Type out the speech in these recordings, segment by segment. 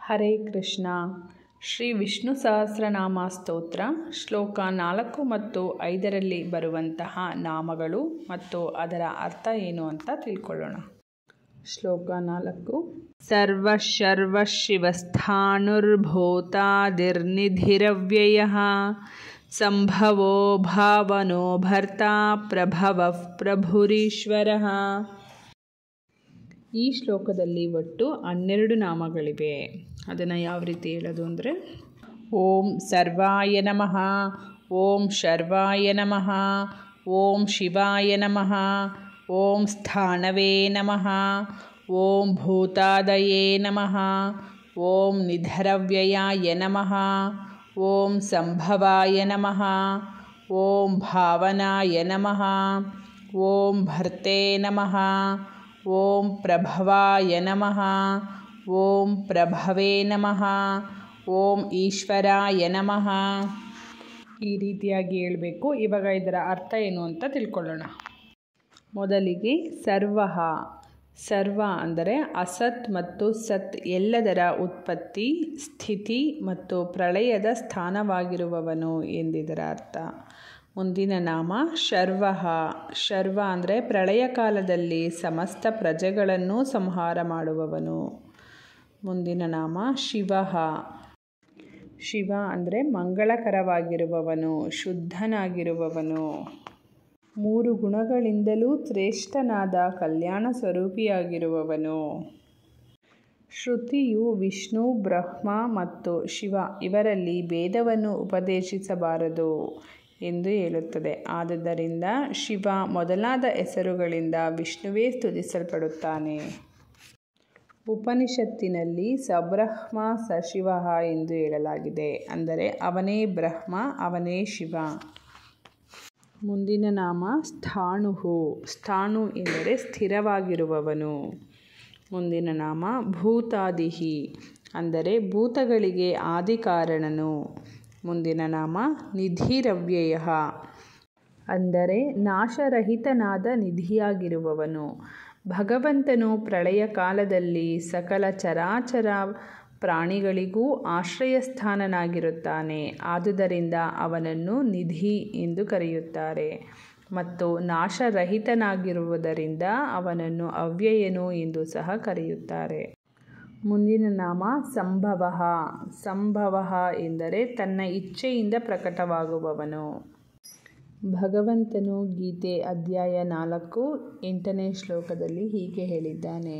ಹರೇ ಕೃಷ್ಣ. ಶ್ರೀ ವಿಷ್ಣು ಸಹಸ್ರನಾಮ ಸ್ತೋತ್ರ ಶ್ಲೋಕ 4 ಮತ್ತು 5ರಲ್ಲಿ ಬರುವಂತಹ ನಾಮಗಳು ಮತ್ತು ಅದರ ಅರ್ಥ ಏನು ಅಂತ ತಿಳ್ಕೊಳ್ಳೋಣ. ಶ್ಲೋಕ 4. ಸರ್ವಶರ್ವ ಶಿವಸ್ಥಾಣುರ್ಭೂತಾದಿರ್ನಿಧಿರವ್ಯಯಃ ಸಂಭವೋ ಭಾವನೋ ಭರ್ತಾ ಪ್ರಭವಃ ಪ್ರಭುರೀಶ್ವರಃ. ಈ ಶ್ಲೋಕದಲ್ಲಿ ಒಟ್ಟು 12 ನಾಮಗಳಿವೆ. ಅದನ್ನು ಯಾವ ರೀತಿ ಹೇಳೋದು ಅಂದರೆ, ಓಂ ಸರ್ವಾಯ ನಮಃ, ಓಂ ಶರ್ವಾಯ ನಮಃ, ಓಂ ಶಿವಾಯ ನಮಃ, ಓಂ ಸ್ಥಾಣವೇ ನಮಃ, ಓಂ ಭೂತಾದಯೇ ನಮಃ, ಓಂ ನಿಧರವ್ಯಯಾಯ ನಮಃ, ಓಂ ಸಂಭವಾಯ ನಮಃ, ಓಂ ಭಾವನಾಯ ನಮಃ, ಓಂ ಭರ್ತೆ ನಮಃ, ಓಂ ಪ್ರಭವಾಯ ನಮಃ, ಓಂ ಪ್ರಭವೇ ನಮಃ, ಓಂ ಈಶ್ವರಾಯ ನಮಃ. ಈ ರೀತಿಯಾಗಿ ಹೇಳಬೇಕು. ಇವಾಗ ಇದರ ಅರ್ಥ ಏನು ಅಂತ ತಿಳ್ಕೊಳ್ಳೋಣ. ಮೊದಲಿಗೆ ಸರ್ವ ಅಂದರೆ ಅಸತ್ ಮತ್ತು ಸತ್ ಎಲ್ಲದರ ಉತ್ಪತ್ತಿ, ಸ್ಥಿತಿ ಮತ್ತು ಪ್ರಳಯದ ಸ್ಥಾನವಾಗಿರುವವನು ಎಂದಿದರ ಅರ್ಥ. ಮುಂದಿನ ನಾಮ ಶರ್ವ ಅಂದರೆ ಪ್ರಳಯ ಕಾಲದಲ್ಲಿ ಸಮಸ್ತ ಪ್ರಜೆಗಳನ್ನು ಸಂಹಾರ ಮಾಡುವವನು. ಮುಂದಿನ ನಾಮ ಶಿವ ಅಂದರೆ ಮಂಗಳಕರವಾಗಿರುವವನು, ಶುದ್ಧನಾಗಿರುವವನು, 3 ಗುಣಗಳಿಂದಲೂ ಶ್ರೇಷ್ಠನಾದ ಕಲ್ಯಾಣ ಸ್ವರೂಪಿಯಾಗಿರುವವನು. ಶ್ರುತಿಯು ವಿಷ್ಣು, ಬ್ರಹ್ಮ ಮತ್ತು ಶಿವ ಇವರಲ್ಲಿ ಭೇದವನ್ನು ಉಪದೇಶಿಸಬಾರದು ಎಂದು ಹೇಳುತ್ತದೆ. ಆದುದರಿಂದ ಶಿವ ಮೊದಲಾದ ಹೆಸರುಗಳಿಂದ ವಿಷ್ಣುವೇ ಸ್ತುತಿಸಲ್ಪಡುತ್ತಾನೆ. ಉಪನಿಷತ್ತಿನಲ್ಲಿ ಸಬ್ರಹ್ಮ ಸಶಿವ ಎಂದು ಹೇಳಲಾಗಿದೆ. ಅಂದರೆ ಅವನೇ ಬ್ರಹ್ಮ, ಅವನೇ ಶಿವ. ಮುಂದಿನ ನಾಮ ಸ್ಥಾಣು ಎಂದರೆ ಸ್ಥಿರವಾಗಿರುವವನು. ಮುಂದಿನ ನಾಮ ಭೂತಾದಿಹಿ ಅಂದರೆ ಭೂತಗಳಿಗೆ ಆದಿಕಾರಣನು. ಮುಂದಿನ ನಾಮ ನಿಧಿರವ್ಯಯ ಅಂದರೆ ನಾಶರಹಿತನಾದ ನಿಧಿಯಾಗಿರುವವನು. ಭಗವಂತನು ಪ್ರಳಯ ಕಾಲದಲ್ಲಿ ಸಕಲ ಚರಾಚರ ಪ್ರಾಣಿಗಳಿಗೂ ಆಶ್ರಯಸ್ಥಾನನಾಗಿರುತ್ತಾನೆ. ಆದುದರಿಂದ ಅವನನ್ನು ನಿಧಿ ಎಂದು ಕರೆಯುತ್ತಾರೆ ಮತ್ತು ನಾಶರಹಿತನಾಗಿರುವುದರಿಂದ ಅವನನ್ನು ಅವ್ಯಯನು ಎಂದು ಸಹ ಕರೆಯುತ್ತಾರೆ. ಮುಂದಿನ ನಾಮ ಸಂಭವ ಎಂದರೆ ತನ್ನ ಇಚ್ಛೆಯಿಂದ ಪ್ರಕಟವಾಗುವವನು. ಭಗವಂತನು ಗೀತೆ ಅಧ್ಯಾಯ 4 8ನೇ ಶ್ಲೋಕದಲ್ಲಿ ಹೀಗೆ ಹೇಳಿದ್ದಾನೆ: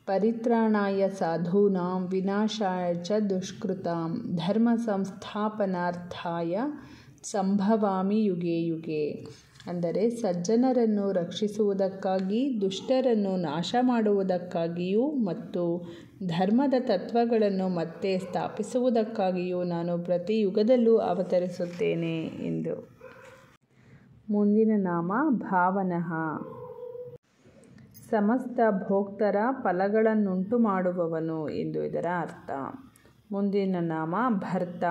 ಪರಿತ್ರಾಣಾಯ ಸಾಧೂನಾಂ ವಿನಾಶಾಯ ಚ ದುಷ್ಕೃತಾಂ ಧರ್ಮ ಸಂಸ್ಥಾಪನಾರ್ಥಾಯ ಸಂಭವಾಮಿ ಯುಗೆ ಯುಗೆ. ಅಂದರೆ ಸಜ್ಜನರನ್ನು ರಕ್ಷಿಸುವುದಕ್ಕಾಗಿ, ದುಷ್ಟರನ್ನು ನಾಶ ಮಾಡುವುದಕ್ಕಾಗಿಯೂ ಮತ್ತು ಧರ್ಮದ ತತ್ವಗಳನ್ನು ಮತ್ತೆ ಸ್ಥಾಪಿಸುವುದಕ್ಕಾಗಿಯೂ ನಾನು ಪ್ರತಿ ಯುಗದಲ್ಲೂ ಅವತರಿಸುತ್ತೇನೆ ಎಂದು. ಮುಂದಿನ ನಾಮ ಭಾವನಃ ಸಮಸ್ತ ಭೋಕ್ತರ ಫಲಗಳನ್ನುಂಟು ಮಾಡುವವನು ಎಂದು ಇದರ ಅರ್ಥ. ಮುಂದಿನ ನಾಮ ಭರ್ತ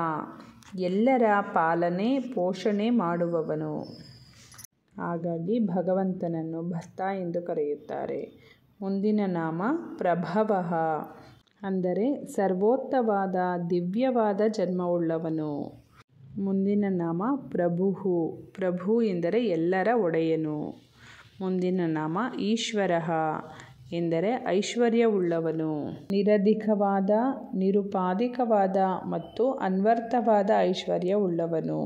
ಎಲ್ಲರ ಪಾಲನೆ ಪೋಷಣೆ ಮಾಡುವವನು. ಹಾಗಾಗಿ ಭಗವಂತನನ್ನು ಭರ್ತ ಎಂದು ಕರೆಯುತ್ತಾರೆ. ಮುಂದಿನ ನಾಮ ಪ್ರಭವ ಅಂದರೆ ಸರ್ವೋತ್ತಮವಾದ ದಿವ್ಯವಾದ ಜನ್ಮವುಳ್ಳವನು. ಮುಂದಿನ ನಾಮ ಪ್ರಭು ಎಂದರೆ ಎಲ್ಲರ ಒಡೆಯನು. ಮುಂದಿನ ನಾಮ ಈಶ್ವರ ಎಂದರೆ ಐಶ್ವರ್ಯವುಳ್ಳವನು. ನಿರಧಿಕವಾದ, ನಿರುಪಾಧಿಕವಾದ ಮತ್ತು ಅನ್ವರ್ಥವಾದ ಐಶ್ವರ್ಯವುಳ್ಳವನು,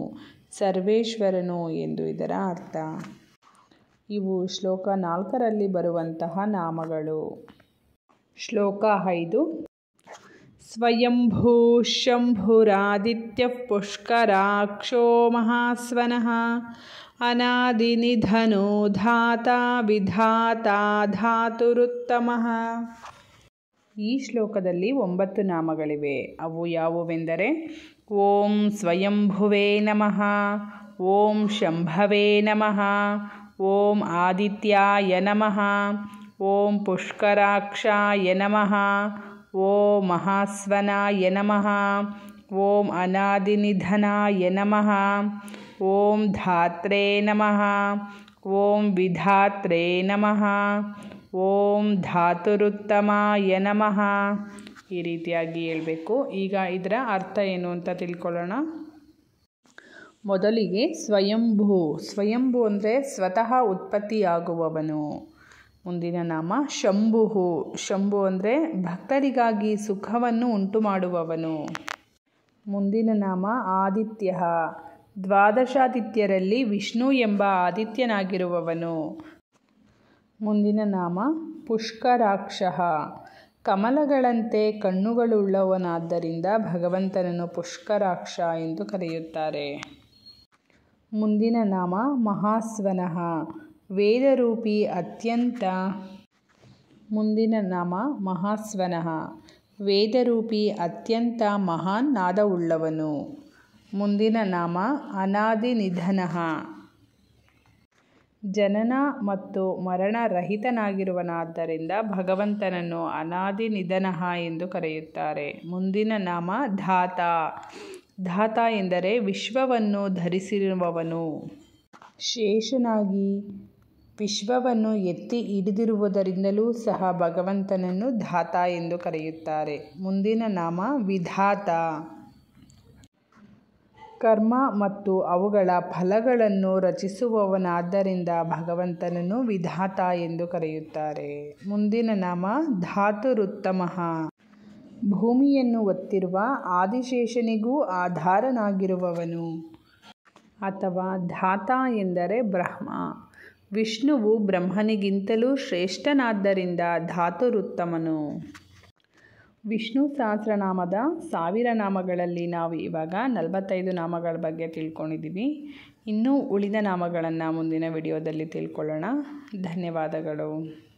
ಸರ್ವೇಶ್ವರನು ಎಂದು ಇದರ ಅರ್ಥ. ಇವು ಶ್ಲೋಕ 4ರಲ್ಲಿ ಬರುವಂತಹ ನಾಮಗಳು. ಶ್ಲೋಕ 5. ಸ್ವಯಂಭೂ ಶಂಭುರಾದಿತ್ಯಃ ಪುಷ್ಕರಾಕ್ಷೋ ಮಹಾಸ್ವನಃ ಅನಾದಿನಿಧನೋ ಧಾತಾ ವಿಧಾತಾ ಧಾತುರುತ್ತಮಃ. ಈ ಶ್ಲೋಕದಲ್ಲಿ 9 ನಾಮಗಳಿವೆ. ಅವು ಯಾವುವೆಂದರೆ: ಓಂ ಸ್ವಯಂಭುವೇ ನಮಃ, ಓಂ ಶಂಭವೇ ನಮಃ, ಓಂ ಆದಿತ್ಯಾಯ ನಮಃ, ಓಂ ಪುಷ್ಕರಾಕ್ಷಾಯ ನಮಃ, ಓಂ ಮಹಾಸ್ವನಾಯ ನಮಃ, ಓಂ ಅನಾದಿನಿಧನಾಯ ನಮಃ, ಓಂ ಧಾತ್ರೇ ನಮಃ, ಓಂ ವಿಧಾತ್ರೇ ನಮಃ, ಓಂ ಧಾತುರುತ್ತಮಾಯ ನಮಃ, ಈ ರೀತಿಯಾಗಿ ಹೇಳಬೇಕು. ಈಗ ಇದರ ಅರ್ಥ ಏನು ಅಂತ ತಿಳ್ಕೊಳ್ಳೋಣ. ಮೊದಲಿಗೆ ಸ್ವಯಂಭೂ. ಸ್ವಯಂಭೂ ಅಂದರೆ ಸ್ವತಃ ಉತ್ಪತ್ತಿಯಾಗುವವನು. ಮುಂದಿನ ನಾಮ ಶಂಭು. ಶಂಭು ಅಂದರೆ ಭಕ್ತರಿಗಾಗಿ ಸುಖವನ್ನು ಉಂಟು ಮಾಡುವವನು. ಮುಂದಿನ ನಾಮ ಆದಿತ್ಯ. ದ್ವಾದಶಾದಿತ್ಯರಲ್ಲಿ ವಿಷ್ಣು ಎಂಬ ಆದಿತ್ಯನಾಗಿರುವವನು. ಮುಂದಿನ ನಾಮ ಪುಷ್ಕರಾಕ್ಷ. ಕಮಲಗಳಂತೆ ಕಣ್ಣುಗಳುಳ್ಳವನಾದ್ದರಿಂದ ಭಗವಂತನನ್ನು ಪುಷ್ಕರಾಕ್ಷ ಎಂದು ಕರೆಯುತ್ತಾರೆ. ಮುಂದಿನ ನಾಮ ಮಹಾಸ್ವನಃ. ವೇದರೂಪಿ ಅತ್ಯಂತ. ಮುಂದಿನ ನಾಮ ಮಹಾಸ್ವನಃ. ವೇದರೂಪಿ ಅತ್ಯಂತ ಮಹಾನ್ ನಾದವುಳ್ಳವನು. ಮುಂದಿನ ನಾಮ ಅನಾದಿ ನಿಧನಃ. ಜನನ ಮತ್ತು ಮರಣರಹಿತನಾಗಿರುವನಾದ್ದರಿಂದ ಭಗವಂತನನ್ನು ಅನಾದಿ ನಿಧನಃ ಎಂದು ಕರೆಯುತ್ತಾರೆ. ಮುಂದಿನ ನಾಮ ಧಾತ. ಧಾತ ಎಂದರೆ ವಿಶ್ವವನ್ನು ಧರಿಸಿರುವವನು. ಶೇಷನಾಗಿ ವಿಶ್ವವನ್ನು ಎತ್ತಿ ಹಿಡಿದಿರುವುದರಿಂದಲೂ ಸಹ ಭಗವಂತನನ್ನು ಧಾತ ಎಂದು ಕರೆಯುತ್ತಾರೆ. ಮುಂದಿನ ನಾಮ ವಿಧಾತ. ಕರ್ಮ ಮತ್ತು ಅವುಗಳ ಫಲಗಳನ್ನು ರಚಿಸುವವನಾದ್ದರಿಂದ ಭಗವಂತನನ್ನು ವಿಧಾತ ಎಂದು ಕರೆಯುತ್ತಾರೆ. ಮುಂದಿನ ನಾಮ ಧಾತುರುತ್ತಮಃ. ಭೂಮಿಯನ್ನು ಹೊತ್ತಿರುವ ಆದಿಶೇಷನಿಗೂ ಆಧಾರನಾಗಿರುವವನು. ಅಥವಾ ಧಾತ ಎಂದರೆ ಬ್ರಹ್ಮ. ವಿಷ್ಣುವು ಬ್ರಹ್ಮನಿಗಿಂತಲೂ ಶ್ರೇಷ್ಠನಾದ್ದರಿಂದ ಧಾತುರುತ್ತಮನು. ವಿಷ್ಣು ಸಹಸ್ರನಾಮದ 1000 ನಾಮಗಳಲ್ಲಿ ನಾವು ಇವಾಗ 45 ನಾಮಗಳ ಬಗ್ಗೆ ತಿಳ್ಕೊಂಡಿದ್ದೀವಿ. ಇನ್ನೂ ಉಳಿದ ನಾಮಗಳನ್ನು ಮುಂದಿನ ವಿಡಿಯೋದಲ್ಲಿ ತಿಳ್ಕೊಳ್ಳೋಣ. ಧನ್ಯವಾದಗಳು.